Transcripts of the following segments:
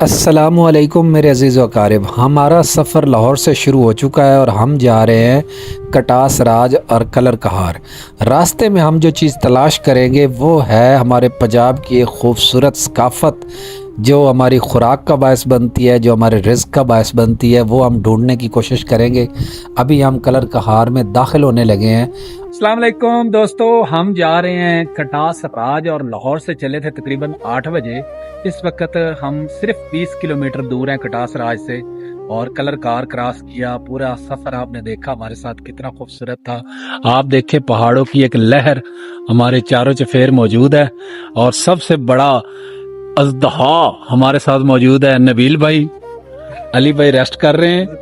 अस्सलामुअलैकुम मेरे अज़ीज़ व अकारिब। हमारा सफ़र लाहौर से शुरू हो चुका है और हम जा रहे हैं कटास राज और कलर कहार। रास्ते में हम जो चीज़ तलाश करेंगे वो है हमारे पंजाब की एक खूबसूरत सकाफ़त जो हमारी ख़ुराक का बायस बनती है, जो हमारे रिज़्क़ का बायस बनती है, वो हम ढूंढने की कोशिश करेंगे। अभी हम कलर कहार में दाखिल होने लगे हैं। अस्सलाम वालेकुम दोस्तों, हम जा रहे हैं कटास राज और लाहौर से चले थे तकरीबन 8 बजे। इस वक्त हम सिर्फ 20 किलोमीटर दूर हैं कटास राज से और कलर कार क्रॉस किया। पूरा सफ़र आपने देखा हमारे साथ कितना खूबसूरत था। आप देखे पहाड़ों की एक लहर हमारे चारों चफेर मौजूद है और सबसे बड़ा अजदहा हमारे साथ मौजूद है। नबील भाई, अली भाई रेस्ट कर रहे हैं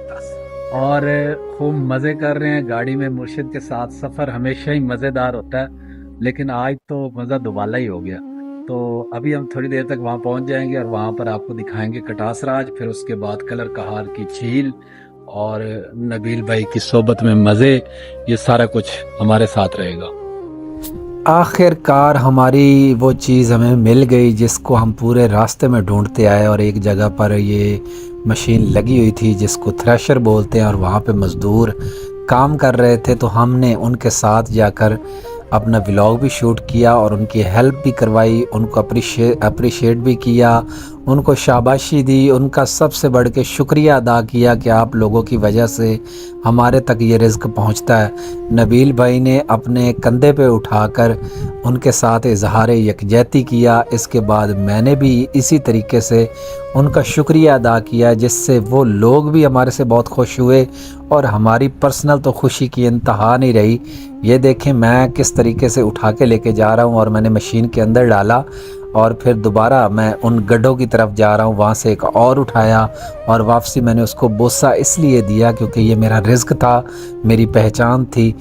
और खूब मज़े कर रहे हैं गाड़ी में मुर्शिद के साथ। सफ़र हमेशा ही मज़ेदार होता है, लेकिन आज तो मज़ा दुबाला ही हो गया। तो अभी हम थोड़ी देर तक वहाँ पहुँच जाएंगे और वहाँ पर आपको दिखाएंगे कटास राज, फिर उसके बाद कलर कहार की झील और नबील भाई की सोबत में मज़े। ये सारा कुछ हमारे साथ रहेगा। आखिरकार हमारी वो चीज़ हमें मिल गई जिसको हम पूरे रास्ते में ढूंढते आए, और एक जगह पर ये मशीन लगी हुई थी जिसको थ्रेशर बोलते हैं और वहाँ पे मज़दूर काम कर रहे थे। तो हमने उनके साथ जाकर अपना व्लॉग भी शूट किया और उनकी हेल्प भी करवाई, उनको अप्रिशिएट भी किया, उनको शाबाशी दी, उनका सबसे बढ़ के शुक्रिया अदा किया कि आप लोगों की वजह से हमारे तक ये रिज़्क़ पहुंचता है। नबील भाई ने अपने कंधे पे उठाकर उनके साथ इजहार यकजहती किया। इसके बाद मैंने भी इसी तरीके से उनका शुक्रिया अदा किया, जिससे वो लोग भी हमारे से बहुत खुश हुए और हमारी पर्सनल तो खुशी की इंतहा नहीं रही। ये देखें मैं किस तरीके से उठा के लेके जा रहा हूँ और मैंने मशीन के अंदर डाला और फिर दोबारा मैं उन गड्ढों की तरफ जा रहा हूँ। वहाँ से एक और उठाया और वापसी मैंने उसको बोसा इसलिए दिया क्योंकि ये मेरा रिज़्क़ था, मेरी पहचान थी।